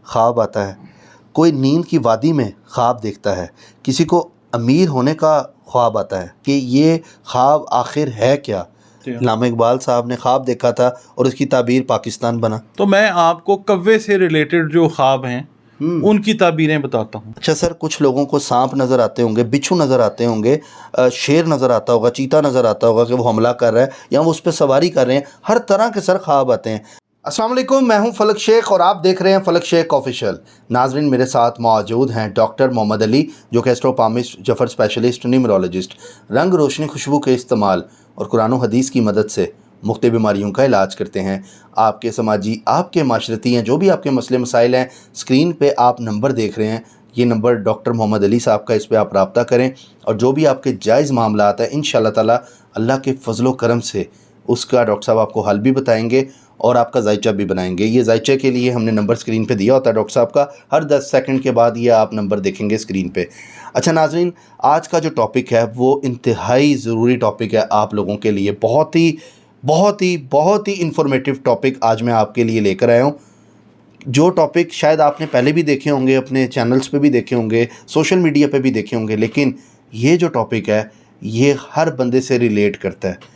خواب آتا ہے، کوئی نیند کی وادی میں خواب دیکھتا ہے، کسی کو امیر ہونے کا خواب آتا ہے کہ یہ خواب آخر ہے کیا؟ علامہ اقبال صاحب نے خواب دیکھا تھا اور اس کی تعبیر پاکستان بنا۔ تو میں آپ کو کوے سے ریلیٹڈ جو خواب ہیں ان کی تعبیریں بتاتا ہوں۔ اچھا سر، کچھ لوگوں کو سانپ نظر آتے ہوں گے، بچھو نظر آتے ہوں گے، شیر نظر آتا ہوگا، چیتا نظر آتا ہوگا کہ وہ حملہ کر رہا ہے یا وہ اس پہ سواری کر رہے ہیں، ہر طرح کے سر خواب آتے ہیں۔ السلام علیکم، میں ہوں فلک شیخ اور آپ دیکھ رہے ہیں فلک شیخ آفیشیل۔ ناظرین، میرے ساتھ موجود ہیں ڈاکٹر محمد علی، جو کہ ایسٹروپامسٹ، جفر اسپیشلسٹ، نیورولوجسٹ، رنگ روشنی خوشبو کے استعمال اور قرآن و حدیث کی مدد سے مختلف بیماریوں کا علاج کرتے ہیں۔ آپ کے سماجی، آپ کے معاشرتی ہیں جو بھی آپ کے مسئلے مسائل ہیں، اسکرین پہ آپ نمبر دیکھ رہے ہیں، یہ نمبر ڈاکٹر محمد علی صاحب کا، اس پہ آپ رابطہ کریں اور جو بھی آپ کے جائز معاملات ہیں انشاءاللہ تعالی اللہ کے فضل و کرم سے اس کا ڈاکٹر صاحب آپ کو حل بھی بتائیں گے اور آپ کا ذائچہ بھی بنائیں گے۔ یہ ذائچہ کے لیے ہم نے نمبر اسکرین پہ دیا ہوتا ہے ڈاکٹر صاحب کا، ہر 10 سیکنڈ کے بعد یہ آپ نمبر دیکھیں گے اسکرین پہ۔ اچھا ناظرین، آج کا جو ٹاپک ہے وہ انتہائی ضروری ٹاپک ہے آپ لوگوں کے لیے، بہت ہی انفارمیٹیو ٹاپک آج میں آپ کے لیے لے کر آیا ہوں۔ جو ٹاپک شاید آپ نے پہلے بھی دیکھے ہوں گے، اپنے چینلز پہ بھی دیکھے ہوں گے، سوشل میڈیا پہ بھی دیکھے ہوں گے، لیکن یہ جو ٹاپک ہے یہ ہر بندے سے ریلیٹ کرتا ہے۔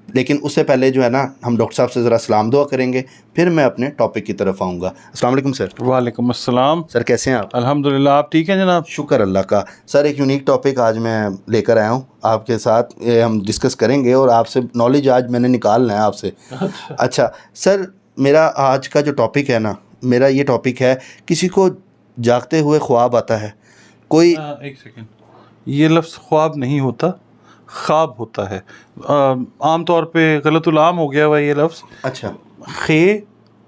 لیکن اس سے پہلے جو ہے نا، ہم ڈاکٹر صاحب سے ذرا سلام دعا کریں گے، پھر میں اپنے ٹاپک کی طرف آؤں گا۔ السلام علیکم سر۔ وعلیکم السلام سر کیسے ہیں آپ؟ الحمدللہ، آپ ٹھیک ہیں جناب؟ شکر اللہ کا۔ سر ایک یونیک ٹاپک آج میں لے کر آیا ہوں آپ کے ساتھ، ہم ڈسکس کریں گے اور آپ سے نالج آج میں نے نکالنا ہے آپ سے۔ اچھا سر، میرا آج کا جو ٹاپک ہے نا، میرا یہ ٹاپک ہے کسی کو جاگتے ہوئے خواب آتا ہے، کوئی ایک سیکنڈ، یہ لفظ خواب نہیں ہوتا، خواب ہوتا ہے۔ عام طور پہ غلط العام ہو گیا ہوا یہ لفظ۔ اچھا، خے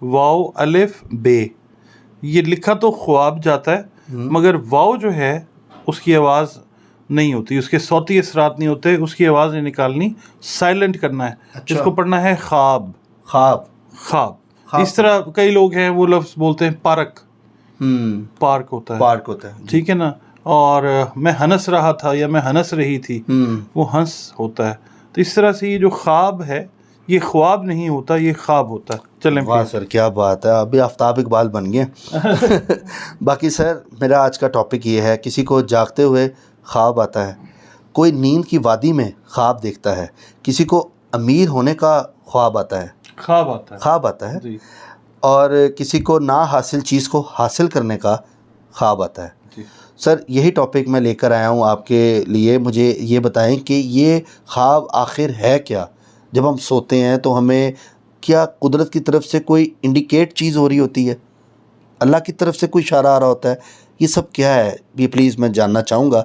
واو الف بے، یہ لکھا تو خواب جاتا ہے مگر واو جو ہے اس کی آواز نہیں ہوتی، اس کے صوتی اثرات نہیں ہوتے، اس کی آواز نہیں نکالنی، سائلنٹ کرنا ہے۔ جس کو پڑھنا ہے خواب، خواب۔ اس طرح کئی لوگ ہیں وہ لفظ بولتے ہیں پارک، پارک ہوتا ہے، ٹھیک ہے نا۔ اور میں ہنس رہا تھا یا میں ہنس رہی تھی، وہ ہنس ہوتا ہے۔ تو اس طرح سے یہ جو خواب ہے یہ خواب نہیں ہوتا، یہ خواب ہوتا ہے۔ چلیں، واہ سر کیا بات ہے، ابھی آفتاب اقبال بن گئے۔ باقی سر میرا آج کا ٹاپک یہ ہے کسی کو جاگتے ہوئے خواب آتا ہے، کوئی نیند کی وادی میں خواب دیکھتا ہے، کسی کو امیر ہونے کا خواب آتا ہے، خواب آتا ہے، اور کسی کو نا حاصل چیز کو حاصل کرنے کا خواب آتا ہے۔ سر یہی ٹاپک میں لے کر آیا ہوں آپ کے لیے۔ مجھے یہ بتائیں کہ یہ خواب آخر ہے کیا؟ جب ہم سوتے ہیں تو ہمیں کیا قدرت کی طرف سے کوئی انڈیکیٹ چیز ہو رہی ہوتی ہے؟ اللہ کی طرف سے کوئی اشارہ آ رہا ہوتا ہے؟ یہ سب کیا ہے؟ یہ پلیز میں جاننا چاہوں گا،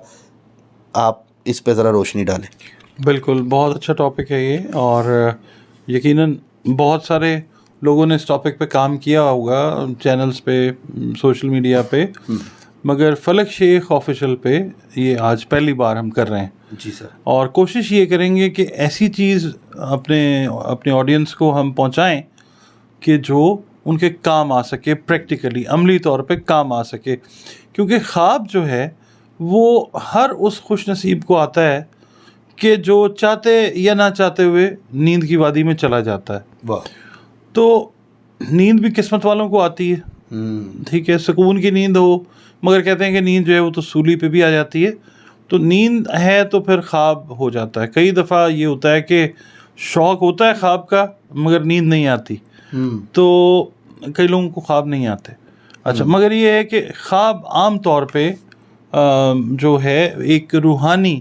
آپ اس پہ ذرا روشنی ڈالیں۔ بالکل، بہت اچھا ٹاپک ہے یہ، اور یقیناً بہت سارے لوگوں نے اس ٹاپک پہ کام کیا ہوگا، چینلز پہ، سوشل میڈیا پہ، مگر فلک شیخ آفیشیل پہ یہ آج پہلی بار ہم کر رہے ہیں۔ جی سر۔ اور کوشش یہ کریں گے کہ ایسی چیز اپنے آڈینس کو ہم پہنچائیں کہ جو ان کے کام آ سکے، پریکٹیکلی، عملی طور پہ کام آ سکے، کیونکہ خواب جو ہے وہ ہر اس خوش نصیب کو آتا ہے کہ جو چاہتے یا نہ چاہتے ہوئے نیند کی وادی میں چلا جاتا ہے۔ واہ۔ تو نیند بھی قسمت والوں کو آتی ہے، ٹھیک ہے، سکون کی نیند ہو، مگر کہتے ہیں کہ نیند جو ہے وہ تو سولی پہ بھی آ جاتی ہے۔ تو نیند ہے تو پھر خواب ہو جاتا ہے۔ کئی دفعہ یہ ہوتا ہے کہ شوق ہوتا ہے خواب کا مگر نیند نہیں آتی، تو کئی لوگوں کو خواب نہیں آتے۔ اچھا، مگر یہ ہے کہ خواب عام طور پہ جو ہے ایک روحانی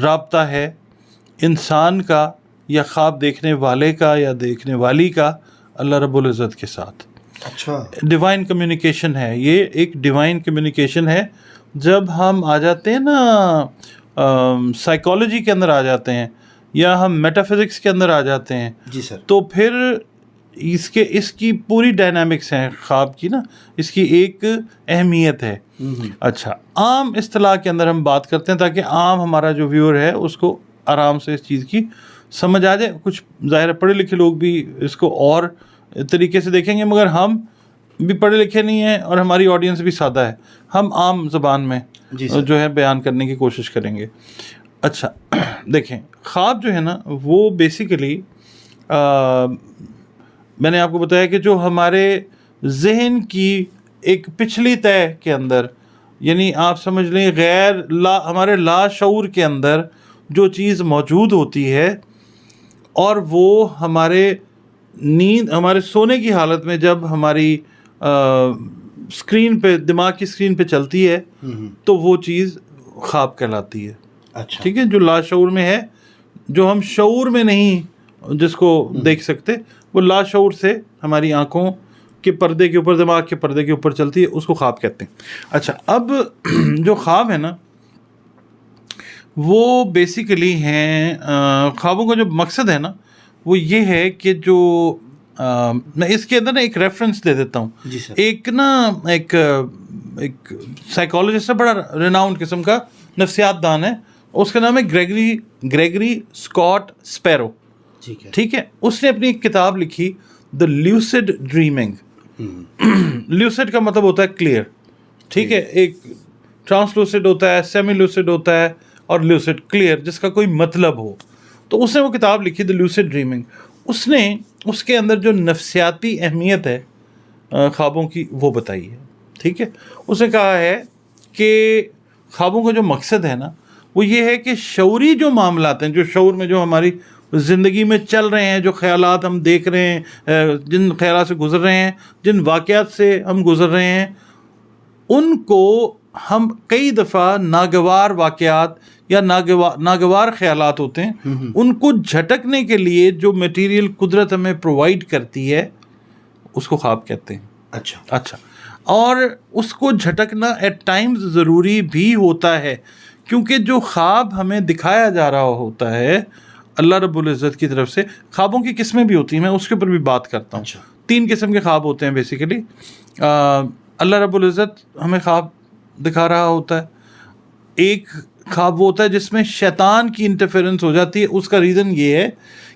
رابطہ ہے انسان کا یا خواب دیکھنے والے کا یا دیکھنے والی کا اللہ رب العزت کے ساتھ۔ اچھا، ڈیوائن کمیونیکیشن ہے، یہ ایک ڈیوائن کمیونیکیشن ہے۔ جب ہم آ جاتے ہیں نا سائیکالوجی کے اندر آ جاتے ہیں یا ہم میٹا فزکس کے اندر آ جاتے ہیں، جی سر، تو پھر اس کی پوری ڈائنامکس ہیں خواب کی نا، اس کی ایک اہمیت ہے۔ اچھا، عام اصطلاح کے اندر ہم بات کرتے ہیں تاکہ عام ہمارا جو ویور ہے اس کو آرام سے اس چیز کی سمجھ آ جائے۔ کچھ ظاہر پڑھے لکھے لوگ بھی اس کو اور طریقے سے دیکھیں گے، مگر ہم بھی پڑھے لکھے نہیں ہیں اور ہماری آڈینس بھی سادہ ہے، ہم عام زبان میں جو ہے بیان کرنے کی کوشش کریں گے۔ اچھا دیکھیں، خواب جو ہے نا وہ بیسیکلی میں نے آپ کو بتایا کہ جو ہمارے ذہن کی ایک پچھلی طے کے اندر، یعنی آپ سمجھ لیں ہمارے لا شعور کے اندر جو چیز موجود ہوتی ہے، اور وہ ہمارے سونے کی حالت میں جب ہماری اسکرین پہ، دماغ کی اسکرین پہ چلتی ہے تو وہ چیز خواب کہلاتی ہے. اچھا ٹھیک ہے، جو لاشعور میں ہے، جو ہم شعور میں نہیں جس کو دیکھ سکتے، وہ لاشعور سے ہماری آنکھوں کے پردے کے اوپر، دماغ کے پردے کے اوپر چلتی ہے، اس کو خواب کہتے ہیں. اچھا، اب جو خواب ہے نا، وہ بیسیکلی ہیں، خوابوں کا جو مقصد ہے نا وہ یہ ہے کہ جو میں اس کے اندر نا ایک ریفرنس دے دیتا ہوں. جی سر. ایک سائیکالوجسٹ ہے، بڑا ریناؤنڈ قسم کا نفسیات دان ہے، اس کا نام ہے گریگری اسکاٹ اسپیرو. ٹھیک ہے، اس نے اپنی ایک کتاب لکھی دا لیوسڈ ڈریمنگ. لیوسڈ کا مطلب ہوتا ہے کلیئر. ٹھیک ہے، ایک ٹرانسلوسڈ ہوتا ہے، سیمی لیوسڈ ہوتا ہے، اور لیوسڈ کلیئر جس کا کوئی مطلب ہو. تو اس نے وہ کتاب لکھی دا لیوسڈ ڈریمنگ. اس نے اس کے اندر جو نفسیاتی اہمیت ہے خوابوں کی وہ بتائی ہے. ٹھیک ہے، اس نے کہا ہے کہ خوابوں کا جو مقصد ہے نا وہ یہ ہے کہ شعوری جو معاملات ہیں، جو شعور میں جو ہماری زندگی میں چل رہے ہیں، جو خیالات ہم دیکھ رہے ہیں، جن خیالات سے گزر رہے ہیں، جن واقعات سے ہم گزر رہے ہیں، ان کو ہم کئی دفعہ ناگوار واقعات یا ناگوار خیالات ہوتے ہیں، ان کو جھٹکنے کے لیے جو میٹیریل قدرت ہمیں پرووائڈ کرتی ہے اس کو خواب کہتے ہیں. اچھا، اور اس کو جھٹکنا ایٹ ٹائمز ضروری بھی ہوتا ہے، کیونکہ جو خواب ہمیں دکھایا جا رہا ہوتا ہے اللہ رب العزت کی طرف سے. خوابوں کی قسمیں بھی ہوتی ہیں، میں اس کے اوپر بھی بات کرتا ہوں. 3 قسم کے خواب ہوتے ہیں بیسیکلی. اللہ رب العزت ہمیں خواب دکھا رہا ہوتا ہے. ایک خواب وہ ہوتا ہے جس میں شیطان کی انٹرفیرنس ہو جاتی ہے. اس کا ریزن یہ ہے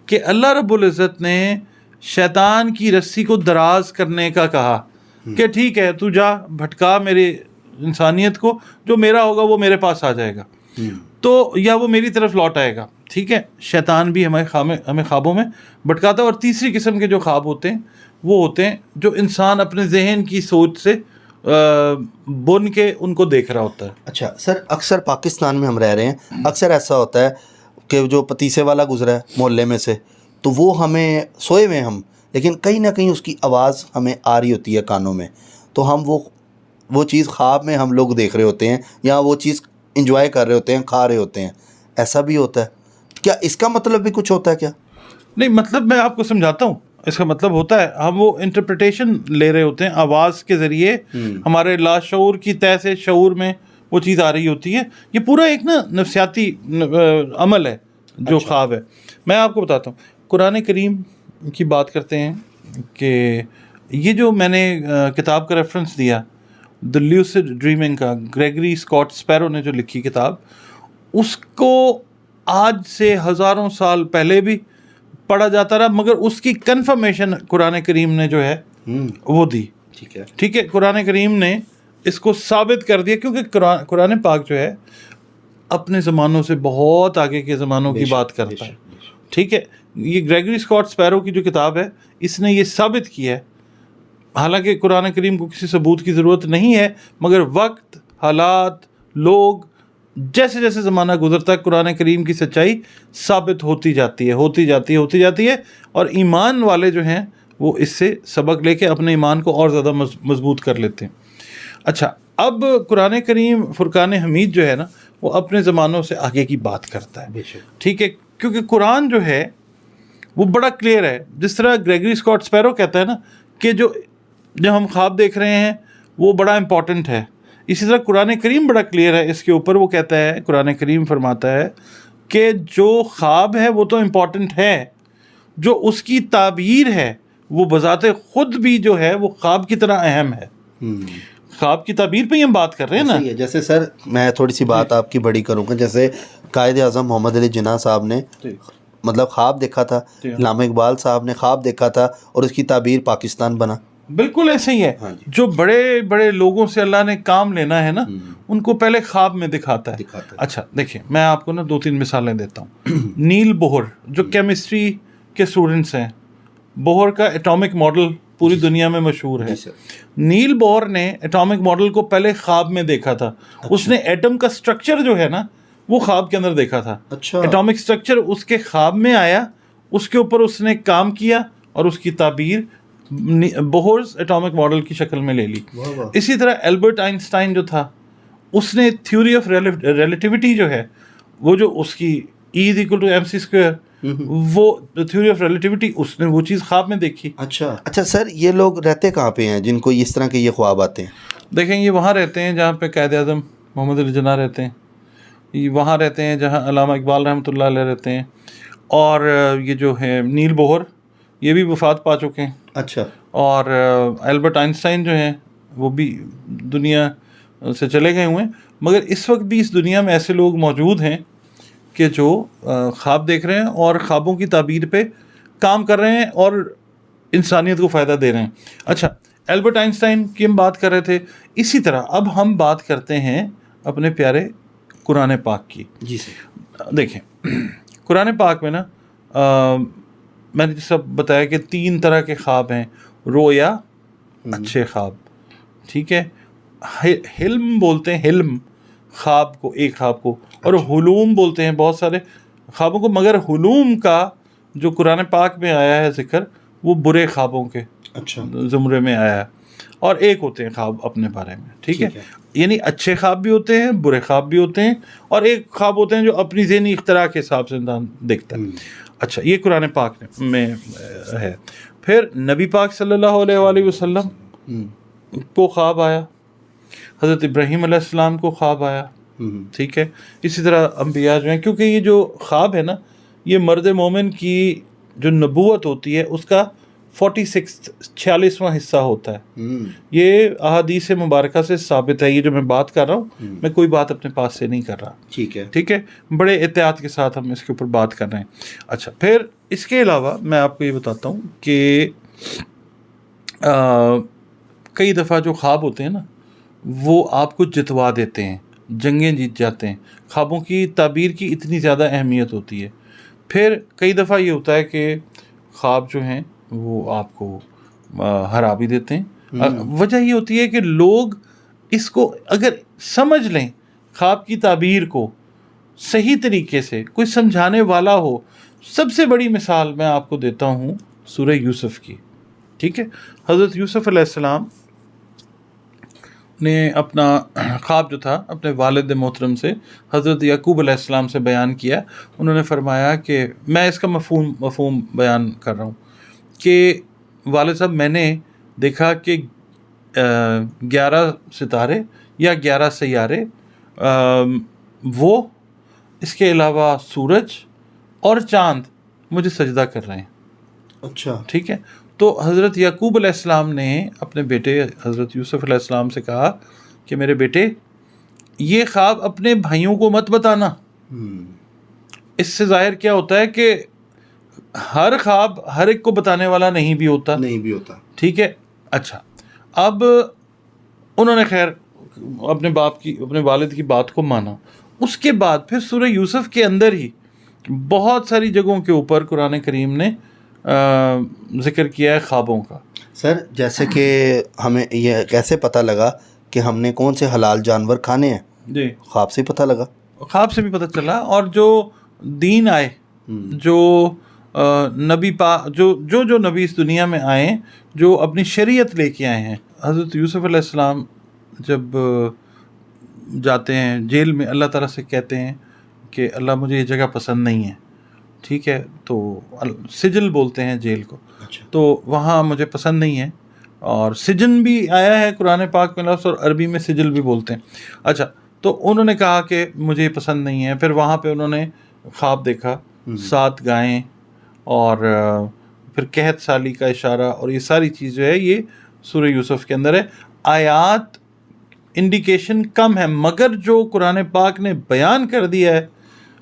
کہ اللہ رب العزت نے شیطان کی رسی کو دراز کرنے کا کہا کہ ٹھیک ہے تو جا بھٹکا میرے انسانیت کو، جو میرا ہوگا وہ میرے پاس آ جائے گا، تو یا وہ میری طرف لوٹ آئے گا. ٹھیک ہے، شیطان بھی ہمیں خوابوں میں بھٹکاتا ہے. اور تیسری قسم کے جو خواب ہوتے ہیں وہ ہوتے ہیں جو انسان اپنے ذہن کی سوچ سے بن کے ان کو دیکھ رہا ہوتا ہے. اچھا سر، اکثر پاکستان میں ہم رہ رہے ہیں، اکثر ایسا ہوتا ہے کہ جو پتیسے والا گزرا ہے محلے میں سے، تو وہ ہمیں سوئے ہوئے ہم، لیکن کہیں نہ کہیں اس کی آواز ہمیں آ رہی ہوتی ہے کانوں میں، تو ہم وہ چیز خواب میں ہم لوگ دیکھ رہے ہوتے ہیں، یا وہ چیز انجوائے کر رہے ہوتے ہیں، کھا رہے ہوتے ہیں. ایسا بھی ہوتا ہے کیا؟ اس کا مطلب بھی کچھ ہوتا ہے کیا؟ نہیں، مطلب میں آپ کو سمجھاتا ہوں. اس کا مطلب ہوتا ہے ہم وہ انٹرپریٹیشن لے رہے ہوتے ہیں، آواز کے ذریعے ہمارے لاشعور کی طے سے شعور میں وہ چیز آ رہی ہوتی ہے. یہ پورا ایک نا نفسیاتی عمل ہے جو خواب ہے. میں آپ کو بتاتا ہوں، قرآن کریم کی بات کرتے ہیں کہ یہ جو میں نے کتاب کا ریفرنس دیا دا لیوسڈ ڈریمنگ کا، گریگری اسکاٹ اسپیرو نے جو لکھی کتاب، اس کو آج سے ہزاروں سال پہلے بھی پڑھا جاتا رہا، مگر اس کی کنفرمیشن قرآن کریم نے جو ہے وہ دی. ٹھیک ہے، قرآن کریم نے اس کو ثابت کر دیا، کیونکہ قرآن پاک جو ہے اپنے زمانوں سے بہت آگے کے زمانوں کی بات کرتا ہے. ٹھیک ہے، یہ گریگری اسکاٹ اسپیرو کی جو کتاب ہے اس نے یہ ثابت کیا ہے، حالانکہ قرآن کریم کو کسی ثبوت کی ضرورت نہیں ہے، مگر وقت، حالات، لوگ، جیسے جیسے زمانہ گزرتا ہے قرآن کریم کی سچائی ثابت ہوتی جاتی ہے، اور ایمان والے جو ہیں وہ اس سے سبق لے کے اپنے ایمان کو اور زیادہ مضبوط کر لیتے ہیں. اچھا، اب قرآن کریم فرقان حمید جو ہے نا وہ اپنے زمانوں سے آگے کی بات کرتا ہے. ٹھیک ہے، کیونکہ قرآن جو ہے وہ بڑا کلیئر ہے. جس طرح گریگری اسکاٹ اسپیرو کہتا ہے نا کہ جو ہم خواب دیکھ رہے ہیں وہ بڑا امپورٹنٹ ہے، اسی طرح قرآن کریم بڑا کلیئر ہے اس کے اوپر. وہ کہتا ہے، قرآن کریم فرماتا ہے کہ جو خواب ہے وہ تو امپورٹنٹ ہے، جو اس کی تعبیر ہے وہ بذات خود بھی جو ہے وہ خواب کی طرح اہم ہے. خواب کی تعبیر پہ ہی ہم بات کر رہے ہیں نا. جیسے سر میں تھوڑی سی بات آپ کی بڑی کروں گا، جیسے قائد اعظم محمد علی جناح صاحب نے مطلب خواب دیکھا تھا، علامہ اقبال صاحب نے خواب دیکھا تھا، اور اس کی تعبیر پاکستان بنا. بالکل ایسے ہی ہے. جو بڑے بڑے لوگوں سے اللہ نے کام لینا ہے نا ان کو پہلے خواب میں دکھاتا ہے. اچھا دیکھیں، میں آپ کو نا 2-3 مثالیں دیتا ہوں. نیل بوہر جو کیمسٹری کے اسٹوڈنٹس ہیں، بوہر کا ایٹامک ماڈل پوری دنیا میں مشہور ہے. نیل بور نے ایٹامک ماڈل کو پہلے خواب میں دیکھا تھا. اس نے ایٹم کا سٹرکچر جو ہے نا وہ خواب کے اندر دیکھا تھا. ایٹامک سٹرکچر اس کے خواب میں آیا, اس کے اوپر اس نے کام کیا اور اس کی تعبیر بوہرز ایٹامک ماڈل کی شکل میں لے لی. اسی طرح البرٹ آئنسٹائن جو تھا اس نے تھیوری آف ریلیٹیوٹی جو ہے وہ جو اس کی E=mc², وہ تھیوری آف ریلیٹیوٹی اس نے وہ چیز خواب میں دیکھی. اچھا سر, یہ لوگ رہتے کہاں پہ ہیں جن کو اس طرح کے یہ خواب آتے ہیں؟ دیکھیں یہ وہاں رہتے ہیں جہاں پہ قائد اعظم محمد علی جناح رہتے ہیں, یہ وہاں رہتے ہیں جہاں علامہ اقبال رحمۃ اللہ علیہ رہتے ہیں, اور یہ جو ہے نیل بوہر یہ بھی وفات پا چکے ہیں. اچھا. اور البرٹ آئنسٹائن جو ہیں وہ بھی دنیا سے چلے گئے ہوئے ہیں, مگر اس وقت بھی اس دنیا میں ایسے لوگ موجود ہیں کہ جو خواب دیکھ رہے ہیں اور خوابوں کی تعبیر پہ کام کر رہے ہیں اور انسانیت کو فائدہ دے رہے ہیں. اچھا, البرٹ آئنسٹائن کی ہم بات کر رہے تھے, اسی طرح اب ہم بات کرتے ہیں اپنے پیارے قرآن پاک کی. جی سر. دیکھیں قرآن پاک میں نا میں نے جیسا بتایا کہ 3 طرح کے خواب ہیں. رویا, اچھے خواب, ٹھیک ہے, حلم بولتے ہیں حلم خواب کو, ایک خواب کو, اور حلوم بولتے ہیں بہت سارے خوابوں کو, مگر حلوم کا جو قرآن پاک میں آیا ہے ذکر وہ برے خوابوں کے زمرے میں آیا ہے, اور ایک ہوتے ہیں خواب اپنے بارے میں, ٹھیک ہے. یعنی اچھے خواب بھی ہوتے ہیں, برے خواب بھی ہوتے ہیں, اور ایک خواب ہوتے ہیں جو اپنی ذہنی اختراع کے حساب سے انسان دیکھتا ہے. اچھا, یہ قرآن پاک میں ہے. پھر نبی پاک صلی اللہ علیہ وآلہ وسلم کو خواب آیا, حضرت ابراہیم علیہ السلام کو خواب آیا, ٹھیک ہے. اسی طرح انبیاء جو ہیں, کیونکہ یہ جو خواب ہے نا یہ مرد مومن کی جو نبوت ہوتی ہے اس کا 46واں حصہ ہوتا ہے. یہ احادیث مبارکہ سے ثابت ہے. یہ جو میں بات کر رہا ہوں میں کوئی بات اپنے پاس سے نہیں کر رہا, ٹھیک ہے, بڑے احتیاط کے ساتھ ہم اس کے اوپر بات کر رہے ہیں. اچھا, پھر اس کے علاوہ میں آپ کو یہ بتاتا ہوں کہ کئی دفعہ جو خواب ہوتے ہیں نا وہ آپ کو جتوا دیتے ہیں, جنگیں جیت جاتے ہیں. خوابوں کی تعبیر کی اتنی زیادہ اہمیت ہوتی ہے. پھر کئی دفعہ یہ ہوتا ہے کہ خواب جو ہیں وہ آپ کو ہرا بھی دیتے ہیں. وجہ یہ ہوتی ہے کہ لوگ اس کو اگر سمجھ لیں, خواب کی تعبیر کو صحیح طریقے سے, کوئی سمجھانے والا ہو. سب سے بڑی مثال میں آپ کو دیتا ہوں سورہ یوسف کی, ٹھیک ہے. حضرت یوسف علیہ السلام نے اپنا خواب جو تھا اپنے والد محترم سے حضرت یعقوب علیہ السلام سے بیان کیا. انہوں نے فرمایا کہ میں اس کا مفہوم بیان کر رہا ہوں کہ والد صاحب میں نے دیکھا کہ 11 ستارے یا 11 سیارے, وہ اس کے علاوہ سورج اور چاند مجھے سجدہ کر رہے ہیں. اچھا, ٹھیک ہے. تو حضرت یعقوب علیہ السلام نے اپنے بیٹے حضرت یوسف علیہ السلام سے کہا کہ میرے بیٹے یہ خواب اپنے بھائیوں کو مت بتانا. اس سے ظاہر کیا ہوتا ہے کہ ہر خواب ہر ایک کو بتانے والا نہیں بھی ہوتا, ٹھیک ہے. اچھا, اب انہوں نے خیر اپنے والد کی بات کو مانا. اس کے بعد پھر سورہ یوسف کے اندر ہی بہت ساری جگہوں کے اوپر قرآن کریم نے ذکر کیا ہے خوابوں کا. سر جیسے کہ ہمیں یہ کیسے پتہ لگا کہ ہم نے کون سے حلال جانور کھانے ہیں؟ جی, خواب سے پتہ لگا. خواب سے بھی پتہ چلا. اور جو دین آئے, جو نبی جو نبی اس دنیا میں آئے, جو اپنی شریعت لے کے آئے ہیں. حضرت یوسف علیہ السلام جب جاتے ہیں جیل میں, اللہ تعالیٰ سے کہتے ہیں کہ اللہ مجھے یہ جگہ پسند نہیں ہے, ٹھیک ہے. تو سجل بولتے ہیں جیل کو. تو وہاں مجھے پسند نہیں ہے, اور سجن بھی آیا ہے قرآن پاک میں لفظ, اور عربی میں سجل بھی بولتے ہیں. اچھا, تو انہوں نے کہا کہ مجھے یہ پسند نہیں ہے. پھر وہاں پہ انہوں نے خواب دیکھا 7 گائیں, اور پھر قحط سالی کا اشارہ, اور یہ ساری چیز جو ہے یہ سورہ یوسف کے اندر ہے. آیات انڈیکیشن کم ہے, مگر جو قرآن پاک نے بیان کر دیا ہے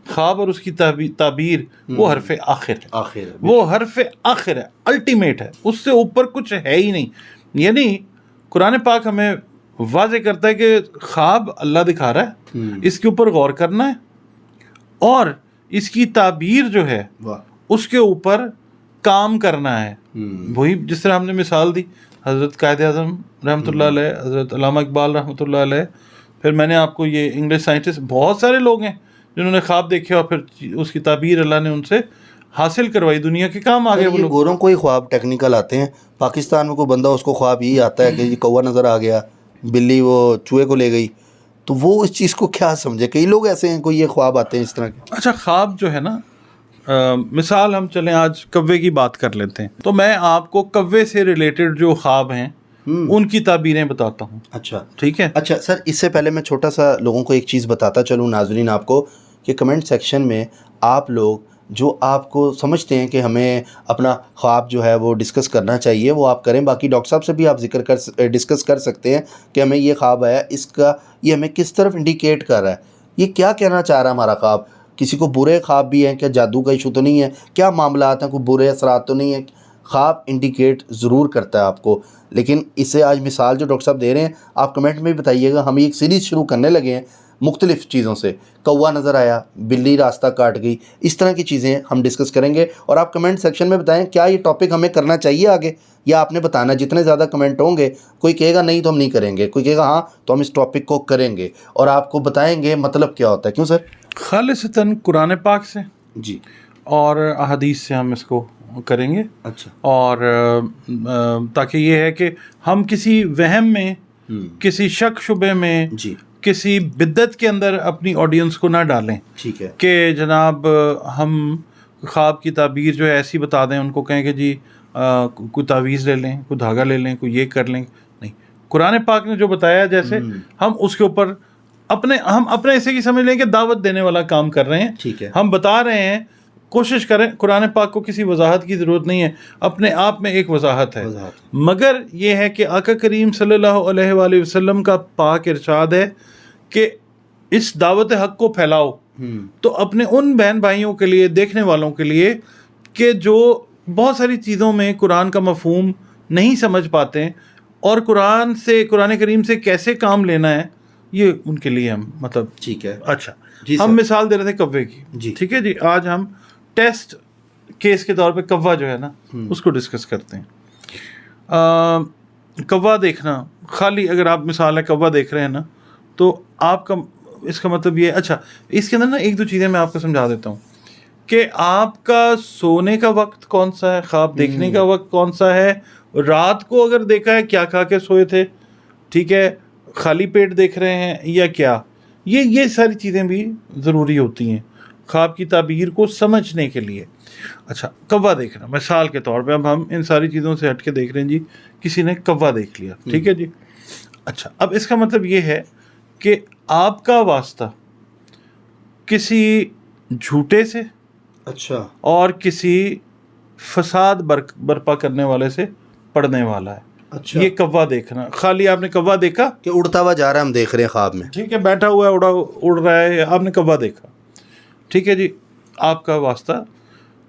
خواب اور اس کی تعبیر وہ حرف آخر ہے, وہ حرف آخر ہے, الٹیمیٹ ہے, اس سے اوپر کچھ ہے ہی نہیں. یعنی قرآن پاک ہمیں واضح کرتا ہے کہ خواب اللہ دکھا رہا ہے, اس کے اوپر غور کرنا ہے, اور اس کی تعبیر جو ہے اس کے اوپر کام کرنا ہے. وہی جس طرح ہم نے مثال دی حضرت قائد اعظم رحمۃ اللہ علیہ, حضرت علامہ اقبال رحمۃ اللہ علیہ, پھر میں نے آپ کو یہ انگلش سائنٹسٹ, بہت سارے لوگ ہیں جنہوں نے خواب دیکھے اور پھر اس کی تعبیر اللہ نے ان سے حاصل کروائی, دنیا کے کام آگے. وہ لوگ گوروں کو ہی خواب ٹیکنیکل آتے ہیں. پاکستان میں کوئی بندہ اس کو خواب یہی آتا ہے کہ جی کوہ نظر آ گیا, بلی وہ چوہے کو لے گئی, تو وہ اس چیز کو کیا سمجھے. کئی لوگ ایسے ہیں کوئی یہ خواب آتے ہیں اس طرح کے. اچھا, خواب جو ہے نا, مثال ہم چلیں آج کوے کی بات کر لیتے ہیں, تو میں آپ کو کوے سے ریلیٹڈ جو خواب ہیں ان کی تعبیریں بتاتا ہوں. اچھا ٹھیک ہے. اچھا سر, اس سے پہلے میں چھوٹا سا لوگوں کو ایک چیز بتاتا چلوں ناظرین آپ کو, کہ کمنٹ سیکشن میں آپ لوگ جو آپ کو سمجھتے ہیں کہ ہمیں اپنا خواب جو ہے وہ ڈسکس کرنا چاہیے وہ آپ کریں. باقی ڈاکٹر صاحب سے بھی آپ ڈسکس کر سکتے ہیں کہ ہمیں یہ خواب آیا, اس کا یہ ہمیں کس طرف انڈیکیٹ کر رہا ہے, یہ کیا کہنا چاہ رہا ہے ہمارا خواب. کسی کو برے خواب بھی ہیں, کیا جادو کا ایشو تو نہیں ہے, کیا معاملات ہیں, کوئی برے اثرات تو نہیں ہے. خواب انڈیکیٹ ضرور کرتا ہے آپ کو, لیکن اس سے آج مثال جو ڈاکٹر صاحب دے رہے ہیں آپ کمنٹ میں بھی بتائیے گا. ہم ایک سیریز شروع کرنے لگے ہیں مختلف چیزوں سے, کوا نظر آیا, بلی راستہ کاٹ گئی, اس طرح کی چیزیں ہم ڈسکس کریں گے. اور آپ کمنٹ سیکشن میں بتائیں کیا یہ ٹاپک ہمیں کرنا چاہیے آگے, یا آپ نے بتانا. جتنے زیادہ کمنٹ ہوں گے, کوئی کہے گا نہیں تو ہم نہیں کریں گے, کوئی کہے گا ہاں تو ہم اس ٹاپک کو کریں گے, اور آپ کو بتائیں گے مطلب کیا ہوتا ہے. کیوں سر؟ خالصتاً قرآن پاک سے جی اور احادیث سے ہم اس کو کریں گے. اچھا. اور تاکہ یہ ہے کہ ہم کسی وہم میں, کسی شک شبے میں, جی کسی بدعت کے اندر اپنی آڈینس کو نہ ڈالیں. ٹھیک ہے. کہ جناب ہم خواب کی تعبیر جو ہے ایسی بتا دیں, ان کو کہیں کہ جی کوئی تعویذ لے لیں, کوئی دھاگا لے لیں, کوئی یہ کر لیں. نہیں, قرآن پاک نے جو بتایا جیسے ہم اس کے اوپر ہم اپنے ایسے کی سمجھ لیں کہ دعوت دینے والا کام کر رہے ہیں. ٹھیک ہے. ہم بتا رہے ہیں, کوشش کریں. قرآن پاک کو کسی وضاحت کی ضرورت نہیں ہے, اپنے آپ میں ایک وضاحت ہے. مگر یہ ہے کہ آقا کریم صلی اللہ علیہ وآلہ وسلم کا پاک ارشاد ہے کہ اس دعوت حق کو پھیلاؤ. تو اپنے ان بہن بھائیوں کے لیے, دیکھنے والوں کے لیے کہ جو بہت ساری چیزوں میں قرآن کا مفہوم نہیں سمجھ پاتے, اور قرآن کریم سے کیسے کام لینا ہے, یہ ان کے لیے ہم مطلب. ٹھیک ہے. اچھا, ہم مثال دے رہے تھے کوے کی. جی ٹھیک ہے جی. آج ہم ٹیسٹ کیس کے طور پہ کوا جو ہے نا اس کو ڈسکس کرتے ہیں. کوا دیکھنا, خالی اگر آپ مثال ہے کوا دیکھ رہے ہیں نا, تو آپ کا اس کا مطلب یہ ہے. اچھا, اس کے اندر نا ایک دو چیزیں میں آپ کو سمجھا دیتا ہوں کہ آپ کا سونے کا وقت کون سا ہے, خواب دیکھنے کا وقت کون سا ہے, رات کو اگر دیکھا ہے کیا کھا کے سوئے تھے, ٹھیک ہے, خالی پیٹ دیکھ رہے ہیں یا کیا, یہ ساری چیزیں بھی ضروری ہوتی ہیں خواب کی تعبیر کو سمجھنے کے لیے. اچھا, کوا دیکھنا مثال کے طور پہ, اب ہم ان ساری چیزوں سے ہٹ کے دیکھ رہے ہیں جی, کسی نے کوا دیکھ لیا, ٹھیک ہے جی. اچھا, اب اس کا مطلب یہ ہے کہ آپ کا واسطہ کسی جھوٹے سے, اچھا, اور کسی فساد برپا کرنے والے سے پڑنے والا ہے. اچھا, یہ کوا دیکھنا, خالی آپ نے کوا دیکھا کہ اڑتا ہوا جا رہا ہے, ہم دیکھ رہے ہیں خواب میں, ٹھیک ہے, بیٹھا ہوا ہے, اڑ رہا ہے, آپ نے کوا دیکھا, ٹھیک ہے جی, آپ کا واسطہ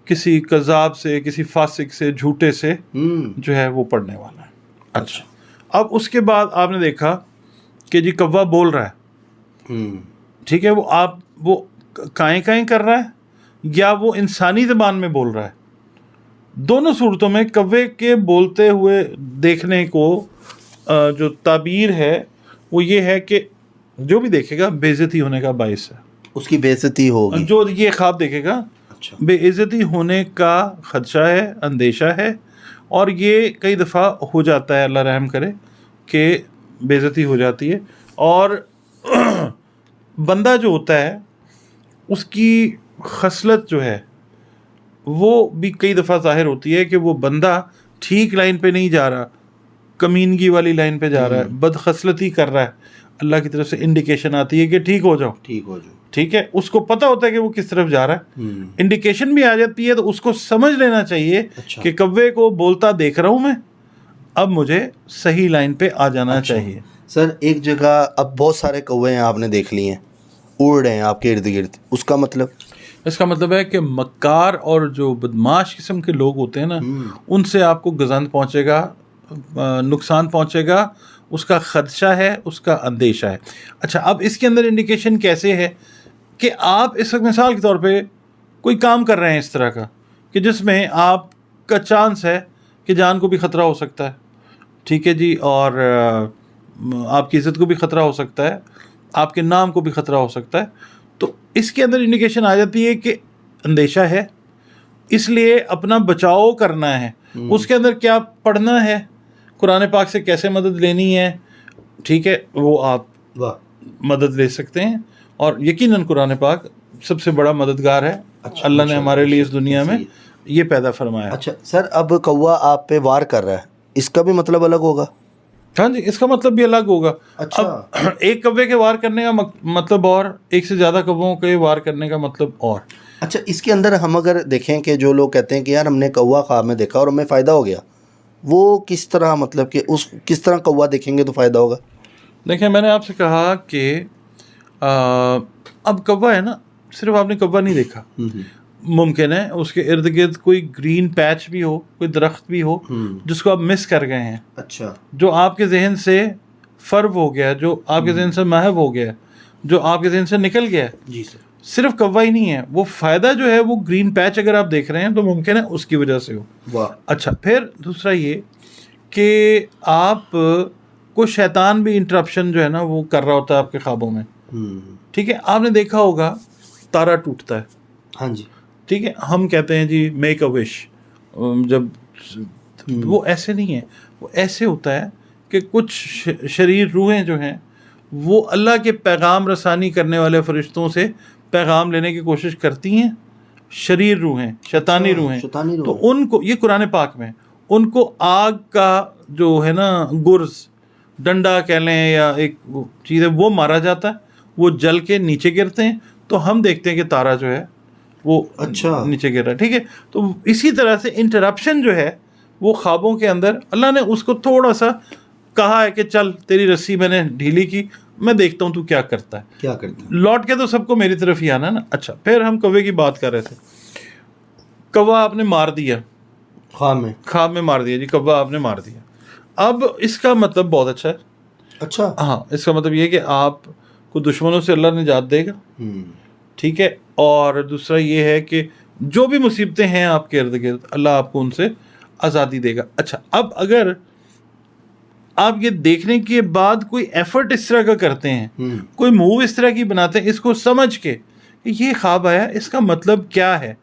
کسی کذاب سے, کسی فاسق سے, جھوٹے سے جو ہے وہ پڑنے والا ہے. اچھا, اب اس کے بعد آپ نے دیکھا کہ جی کوا بول رہا ہے, ٹھیک ہے, وہ کائیں کائیں کر رہا ہے یا وہ انسانی زبان میں بول رہا ہے. دونوں صورتوں میں کوے کے بولتے ہوئے دیکھنے کو جو تعبیر ہے وہ یہ ہے کہ جو بھی دیکھے گا بے عزتی ہونے کا باعث ہے, اس کی بے عزتی ہوگی. جو یہ خواب دیکھے گا اچھا, بے عزتی ہونے کا خدشہ ہے, اندیشہ ہے, اور یہ کئی دفعہ ہو جاتا ہے, اللہ رحم کرے, کہ بے عزتی ہو جاتی ہے. اور بندہ جو ہوتا ہے اس کی خصلت جو ہے وہ بھی کئی دفعہ ظاہر ہوتی ہے کہ وہ بندہ ٹھیک لائن پہ نہیں جا رہا, کمینگی والی لائن پہ جا رہا ہے, بدخصلتی کر رہا ہے. اللہ کی طرف سے انڈیکیشن آتی ہے کہ ٹھیک ہو جاؤ, ٹھیک ہے, اس کو پتہ ہوتا ہے کہ وہ کس طرف جا رہا ہے, انڈیکیشن بھی آ جاتی ہے, تو اس کو سمجھ لینا چاہیے کہ کوے کو بولتا دیکھ رہا ہوں میں, اب مجھے صحیح لائن پہ آ جانا چاہیے. سر ایک جگہ اب بہت سارے کوے ہیں آپ نے دیکھ لیے ہیں, اڑ رہے ہیں آپ کے ارد گرد, اس کا مطلب؟ اس کا مطلب ہے کہ مکار اور جو بدماش قسم کے لوگ ہوتے ہیں نا, ان سے آپ کو گزند پہنچے گا, نقصان پہنچے گا, اس کا خدشہ ہے, اس کا اندیشہ ہے. اچھا, اب اس کے اندر انڈیکیشن کیسے ہے کہ آپ اس وقت مثال کے طور پہ کوئی کام کر رہے ہیں اس طرح کا کہ جس میں آپ کا چانس ہے کہ جان کو بھی خطرہ ہو سکتا ہے, ٹھیک ہے جی, اور آپ کی عزت کو بھی خطرہ ہو سکتا ہے, آپ کے نام کو بھی خطرہ ہو سکتا ہے. تو اس کے اندر انڈیکیشن آ جاتی ہے کہ اندیشہ ہے, اس لیے اپنا بچاؤ کرنا ہے. اس کے اندر کیا پڑھنا ہے, قرآن پاک سے کیسے مدد لینی ہے, ٹھیک ہے, وہ آپ مدد لے سکتے ہیں. اور یقیناً قرآن پاک سب سے بڑا مددگار ہے. اللہ نے ہمارے لیے اس دنیا میں یہ پیدا فرمایا. اچھا سر, اب کوہ آپ پہ وار کر رہا ہے, اس کا بھی مطلب الگ ہوگا؟ ہاں جی, اس کا مطلب بھی الگ ہوگا. اچھا, اب ایک کوے کے وار کرنے کا مطلب اور, ایک سے زیادہ کووں کے وار کرنے کا مطلب اور. اچھا, اس کے اندر ہم اگر دیکھیں کہ جو لوگ کہتے ہیں کہ یار ہم نے کوہ خواب میں دیکھا اور ہمیں فائدہ ہو گیا, وہ کس طرح, مطلب کہ اس کس طرح کوہ دیکھیں گے تو فائدہ ہوگا؟ دیکھیں, میں نے آپ سے کہا کہ اب کوہ ہے نا, صرف آپ نے کوہ نہیں دیکھا, ممکن ہے اس کے ارد گرد کوئی گرین پیچ بھی ہو, کوئی درخت بھی ہو جس کو آپ مس کر گئے ہیں. اچھا, جو آپ کے ذہن سے فرو ہو گیا, جو آپ کے ذہن سے محو ہو گیا, جو آپ کے ذہن سے نکل گیا. جی سر, صرف کوہ ہی نہیں ہے, وہ فائدہ جو ہے وہ گرین پیچ اگر آپ دیکھ رہے ہیں تو ممکن ہے اس کی وجہ سے ہو. واہ. اچھا, پھر دوسرا یہ کہ آپ کو شیطان بھی انٹرپشن جو ہے نا وہ کر رہا ہوتا ہے آپ کے خوابوں میں, ٹھیک ہے. آپ نے دیکھا ہوگا تارا ٹوٹتا ہے, ہاں جی, ٹھیک ہے, ہم کہتے ہیں جی میک اے وش, جب وہ ایسے نہیں ہے, وہ ایسے ہوتا ہے کہ کچھ شریر روحیں جو ہیں وہ اللہ کے پیغام رسانی کرنے والے فرشتوں سے پیغام لینے کی کوشش کرتی ہیں. شریر روحیں, شیطانی روحیں, تو ان کو, یہ قرآن پاک میں, ان کو آگ کا جو ہے نا گرز, ڈنڈا کہہ لیں یا ایک چیز ہے, وہ مارا جاتا ہے, وہ جل کے نیچے گرتے ہیں. تو ہم دیکھتے ہیں کہ تارا جو ہے وہ اچھا نیچے گر رہا ہے, ٹھیک ہے. تو اسی طرح سے انٹرپشن جو ہے وہ خوابوں کے اندر اللہ نے اس کو تھوڑا سا کہا ہے کہ چل تیری رسی میں نے ڈھیلی کی, میں دیکھتا ہوں تو کیا کرتا ہے, کیا کرتا ہے, لوٹ کے تو سب کو میری طرف ہی آنا ہے نا. اچھا, پھر ہم کوے کی بات کر رہے تھے. کوہ آپ نے مار دیا, خواب میں مار دیا جی, کوہ آپ نے مار دیا. اب اس کا مطلب بہت اچھا ہے. اچھا, ہاں, اس کا مطلب یہ کہ آپ کو دشمنوں سے اللہ نجات دے گا, ٹھیک ہے. اور دوسرا یہ ہے کہ جو بھی مصیبتیں ہیں آپ کے ارد گرد, اللہ آپ کو ان سے آزادی دے گا. اچھا, اب اگر آپ یہ دیکھنے کے بعد کوئی ایفرٹ اس طرح کا کرتے ہیں, کوئی موو اس طرح کی بناتے ہیں, اس کو سمجھ کے کہ یہ خواب آیا, اس کا مطلب کیا ہے,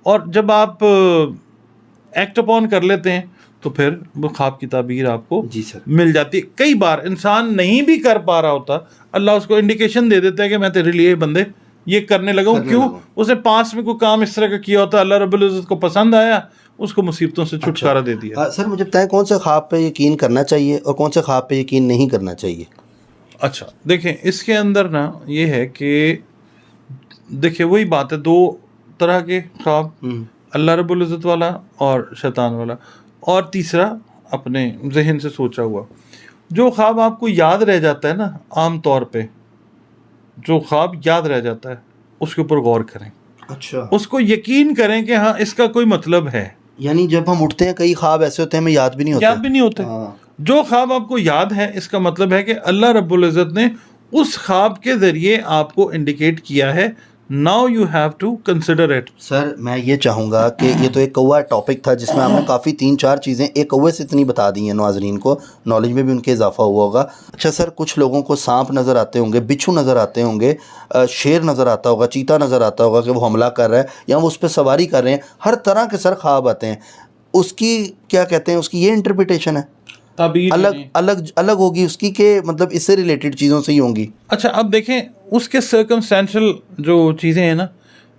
اور جب آپ ایکٹ اپون کر لیتے ہیں تو پھر وہ خواب کی تعبیر آپ کو مل جاتی ہے. کئی بار انسان نہیں بھی کر پا رہا ہوتا, اللہ اس کو انڈیکیشن دے دیتا ہے کہ میں تیرے لیے بندے یہ کرنے لگا ہوں. کیوں؟ اسے پاس میں کوئی کام اس طرح کا کیا ہوتا ہے, اللہ رب العزت کو پسند آیا, اس کو مصیبتوں سے چھٹکارا دے دیا. سر مجھے بتائیں کون سے خواب پہ یقین کرنا چاہیے اور کون سے خواب پہ یقین نہیں کرنا چاہیے؟ اچھا دیکھیں, اس کے اندر نا یہ ہے کہ دیکھیں وہی بات ہے, دو طرح کے خواب, اللہ رب العزت والا اور شیطان والا, اور تیسرا اپنے ذہن سے سوچا ہوا. جو خواب آپ کو یاد رہ جاتا ہے نا, عام طور پہ جو خواب یاد رہ جاتا ہے اس کے اوپر غور کریں. اچھا, اس کو یقین کریں کہ ہاں اس کا کوئی مطلب ہے. یعنی جب ہم اٹھتے ہیں کئی خواب ایسے ہوتے ہیں ہمیں یاد بھی نہیں ہوتے. جو خواب آپ کو یاد ہے اس کا مطلب ہے کہ اللہ رب العزت نے اس خواب کے ذریعے آپ کو انڈیکیٹ کیا ہے. Now you have to consider it. Sir میں یہ چاہوں گا کہ یہ تو ایک کوہ ٹاپک تھا جس میں آپ نے کافی 3-4 چیزیں ایک کوے سے اتنی بتا دی ہیں, ناظرین کو نالج میں بھی ان کے اضافہ ہوا ہوگا. اچھا سر, کچھ لوگوں کو سانپ نظر آتے ہوں گے, بچھو نظر آتے ہوں گے, شیر نظر آتا ہوگا, چیتا نظر آتا ہوگا کہ وہ حملہ کر رہا ہے یا وہ اس پہ سواری کر رہے ہیں, ہر طرح کے سر خواب آتے ہیں. اس کی کیا کہتے ہیں, اس کی یہ انٹرپریٹیشن ہے, الگ ہوگی اس کی, کہ مطلب اس سے ریلیٹڈ چیزوں سے ہی ہوں گی؟ اچھا, اب دیکھیں اس کے سرکمسٹینشل جو چیزیں ہیں نا,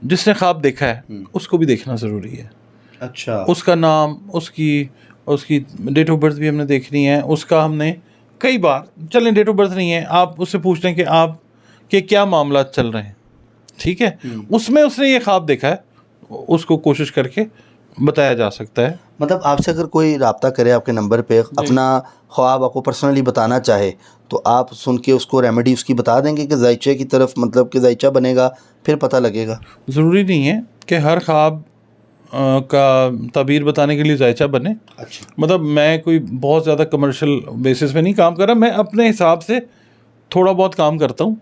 جس نے خواب دیکھا ہے اس کو بھی دیکھنا ضروری ہے. اچھا, اس کا نام, اس کی ڈیٹ آف برتھ بھی ہم نے دیکھنی ہے. اس کا ہم نے کئی بار, چلیں ڈیٹ آف برتھ نہیں ہے, آپ اس سے پوچھ لیں کہ آپ کے کیا معاملات چل رہے ہیں, ٹھیک ہے, اس میں اس نے یہ خواب دیکھا ہے, اس کو کوشش کر کے بتایا جا سکتا ہے. مطلب آپ سے اگر کوئی رابطہ کرے آپ کے نمبر پہ, اپنا خواب آپ کو پرسنلی بتانا چاہے, تو آپ سن کے اس کو ریمیڈی اس کی بتا دیں گے کہ ذائچے کی طرف, مطلب کہ ذائچہ بنے گا پھر پتہ لگے گا؟ ضروری نہیں ہے کہ ہر خواب کا تعبیر بتانے کے لیے ذائچہ بنے. اچھا, مطلب میں کوئی بہت زیادہ کمرشل بیسس پہ نہیں کام کر رہا, میں اپنے حساب سے تھوڑا بہت کام کرتا ہوں,